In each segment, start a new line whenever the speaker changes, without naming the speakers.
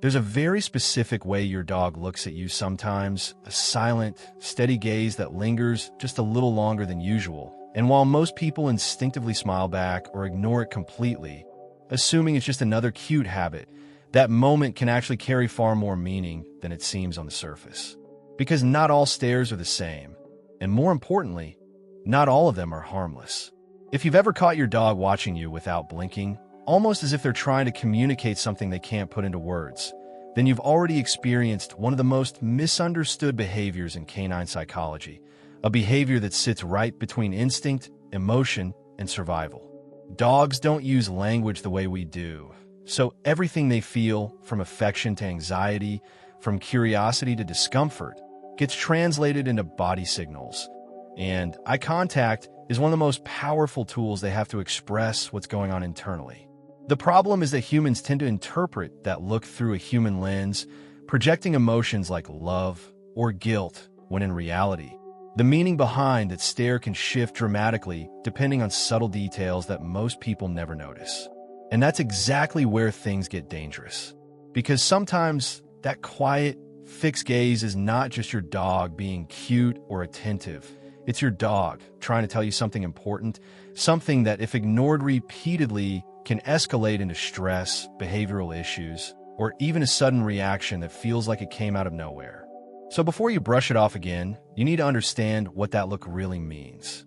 There's a very specific way your dog looks at you sometimes, a silent, steady gaze that lingers just a little longer than usual. And while most people instinctively smile back or ignore it completely, assuming it's just another cute habit, that moment can actually carry far more meaning than it seems on the surface. Because not all stares are the same, and more importantly, not all of them are harmless. If you've ever caught your dog watching you without blinking, almost as if they're trying to communicate something they can't put into words, then you've already experienced one of the most misunderstood behaviors in canine psychology, a behavior that sits right between instinct, emotion, and survival. Dogs don't use language the way we do, so everything they feel, from affection to anxiety, from curiosity to discomfort, gets translated into body signals. And eye contact is one of the most powerful tools they have to express what's going on internally. The problem is that humans tend to interpret that look through a human lens, projecting emotions like love or guilt, when in reality, the meaning behind that stare can shift dramatically depending on subtle details that most people never notice. And that's exactly where things get dangerous. Because sometimes that quiet, fixed gaze is not just your dog being cute or attentive. It's your dog trying to tell you something important, something that, if ignored repeatedly, can escalate into stress, behavioral issues, or even a sudden reaction that feels like it came out of nowhere. So before you brush it off again, you need to understand what that look really means.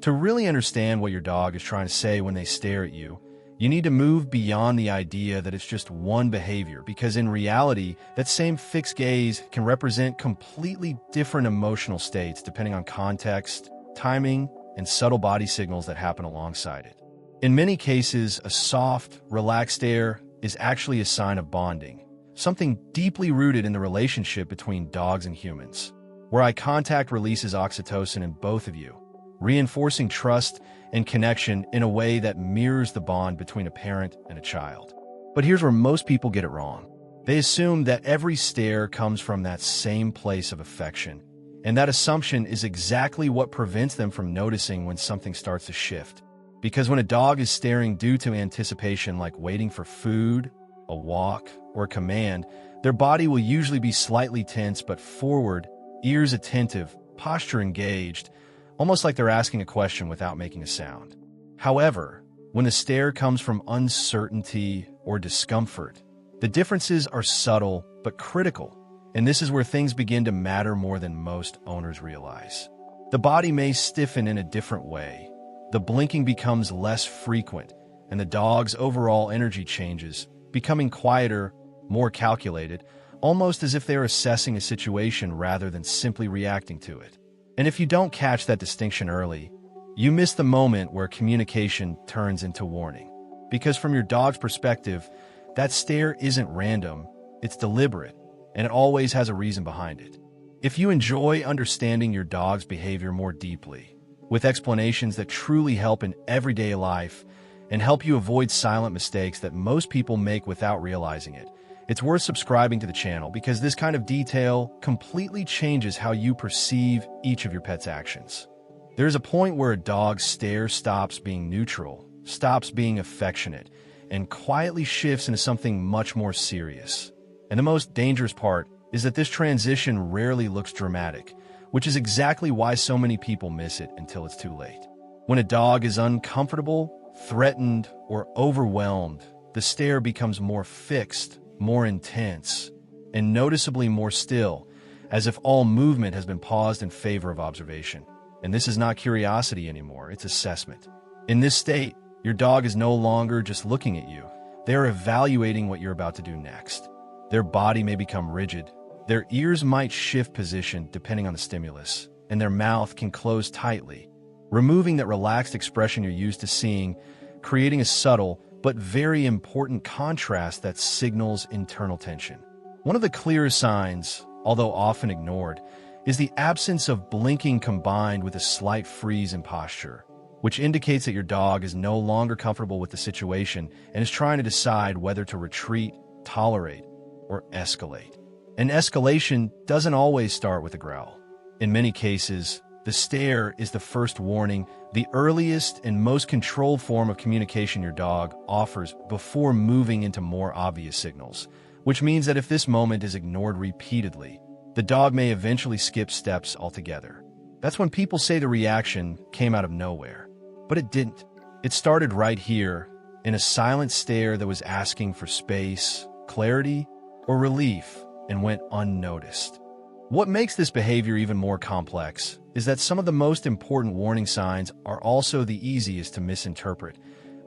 To really understand what your dog is trying to say when they stare at you, you need to move beyond the idea that it's just one behavior, because in reality, that same fixed gaze can represent completely different emotional states depending on context, timing, and subtle body signals that happen alongside it. In many cases, a soft, relaxed stare is actually a sign of bonding, something deeply rooted in the relationship between dogs and humans, where eye contact releases oxytocin in both of you, reinforcing trust and connection in a way that mirrors the bond between a parent and a child. But here's where most people get it wrong. They assume that every stare comes from that same place of affection, and that assumption is exactly what prevents them from noticing when something starts to shift. Because when a dog is staring due to anticipation, like waiting for food, a walk, or a command, their body will usually be slightly tense but forward, ears attentive, posture engaged, almost like they're asking a question without making a sound. However, when the stare comes from uncertainty or discomfort, the differences are subtle but critical, and this is where things begin to matter more than most owners realize. The body may stiffen in a different way, the blinking becomes less frequent, and the dog's overall energy changes, becoming quieter, more calculated, almost as if they're assessing a situation rather than simply reacting to it. And if you don't catch that distinction early, you miss the moment where communication turns into warning. Because from your dog's perspective, that stare isn't random, it's deliberate, and it always has a reason behind it. If you enjoy understanding your dog's behavior more deeply, with explanations that truly help in everyday life and help you avoid silent mistakes that most people make without realizing it, it's worth subscribing to the channel, because this kind of detail completely changes how you perceive each of your pet's actions. There's a point where a dog's stare stops being neutral, stops being affectionate, and quietly shifts into something much more serious. And the most dangerous part is that this transition rarely looks dramatic, which is exactly why so many people miss it until it's too late. When a dog is uncomfortable, threatened, or overwhelmed, the stare becomes more fixed, more intense, and noticeably more still, as if all movement has been paused in favor of observation. And this is not curiosity anymore, it's assessment. In this state, your dog is no longer just looking at you. They're evaluating what you're about to do next. Their body may become rigid, their ears might shift position depending on the stimulus, and their mouth can close tightly, removing that relaxed expression you're used to seeing, creating a subtle but very important contrast that signals internal tension. One of the clearest signs, although often ignored, is the absence of blinking combined with a slight freeze in posture, which indicates that your dog is no longer comfortable with the situation and is trying to decide whether to retreat, tolerate, or escalate. And escalation doesn't always start with a growl. In many cases, the stare is the first warning, the earliest and most controlled form of communication your dog offers before moving into more obvious signals, which means that if this moment is ignored repeatedly, the dog may eventually skip steps altogether. That's when people say the reaction came out of nowhere. But it didn't. It started right here, in a silent stare that was asking for space, clarity, or relief, and went unnoticed. What makes this behavior even more complex is that some of the most important warning signs are also the easiest to misinterpret,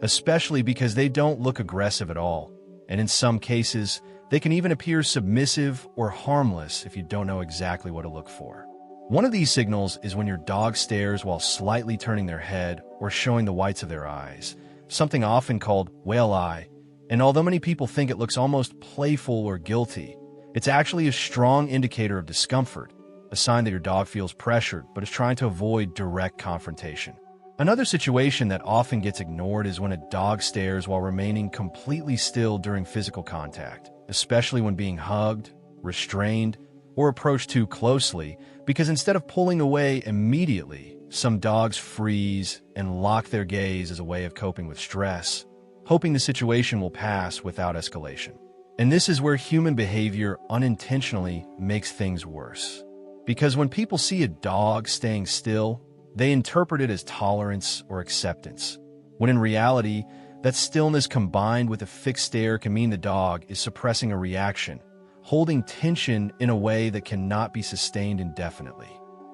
especially because they don't look aggressive at all, and in some cases, they can even appear submissive or harmless if you don't know exactly what to look for. One of these signals is when your dog stares while slightly turning their head or showing the whites of their eyes, something often called whale eye, and although many people think it looks almost playful or guilty, it's actually a strong indicator of discomfort, a sign that your dog feels pressured but is trying to avoid direct confrontation. Another situation that often gets ignored is when a dog stares while remaining completely still during physical contact, especially when being hugged, restrained, or approached too closely, because instead of pulling away immediately, some dogs freeze and lock their gaze as a way of coping with stress, hoping the situation will pass without escalation. And this is where human behavior unintentionally makes things worse. Because when people see a dog staying still, they interpret it as tolerance or acceptance, when in reality, that stillness combined with a fixed stare can mean the dog is suppressing a reaction, holding tension in a way that cannot be sustained indefinitely.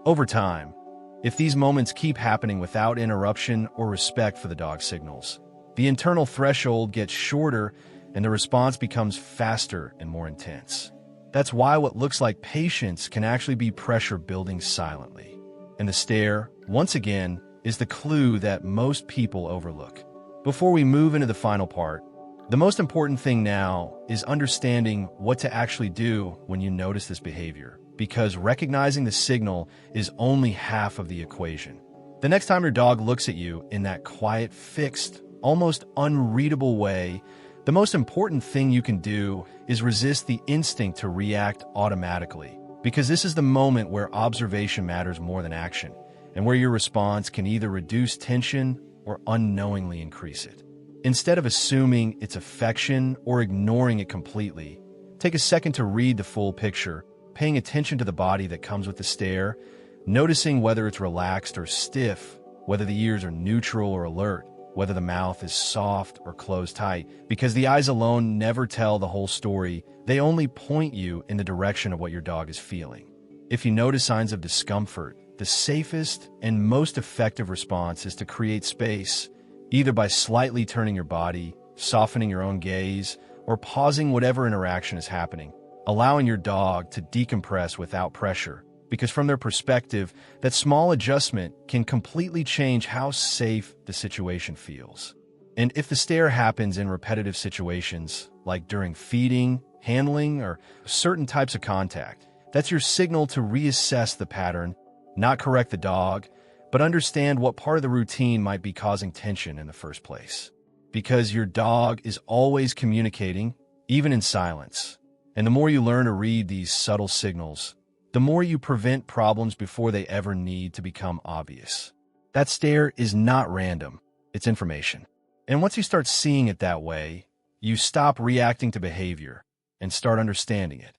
Over time, if these moments keep happening without interruption or respect for the dog's signals, the internal threshold gets shorter and the response becomes faster and more intense. That's why what looks like patience can actually be pressure building silently. And the stare, once again, is the clue that most people overlook. Before we move into the final part, the most important thing now is understanding what to actually do when you notice this behavior, because recognizing the signal is only half of the equation. The next time your dog looks at you in that quiet, fixed, almost unreadable way, the most important thing you can do is resist the instinct to react automatically, because this is the moment where observation matters more than action, and where your response can either reduce tension or unknowingly increase it. Instead of assuming it's affection or ignoring it completely, take a second to read the full picture, paying attention to the body that comes with the stare, noticing whether it's relaxed or stiff, whether the ears are neutral or alert, whether the mouth is soft or closed tight, because the eyes alone never tell the whole story, they only point you in the direction of what your dog is feeling. If you notice signs of discomfort, the safest and most effective response is to create space, either by slightly turning your body, softening your own gaze, or pausing whatever interaction is happening, allowing your dog to decompress without pressure, because from their perspective, that small adjustment can completely change how safe the situation feels. And if the stare happens in repetitive situations, like during feeding, handling, or certain types of contact, that's your signal to reassess the pattern, not correct the dog, but understand what part of the routine might be causing tension in the first place. Because your dog is always communicating, even in silence. And the more you learn to read these subtle signals, the more you prevent problems before they ever need to become obvious. That stare is not random, it's information. And once you start seeing it that way, you stop reacting to behavior and start understanding it.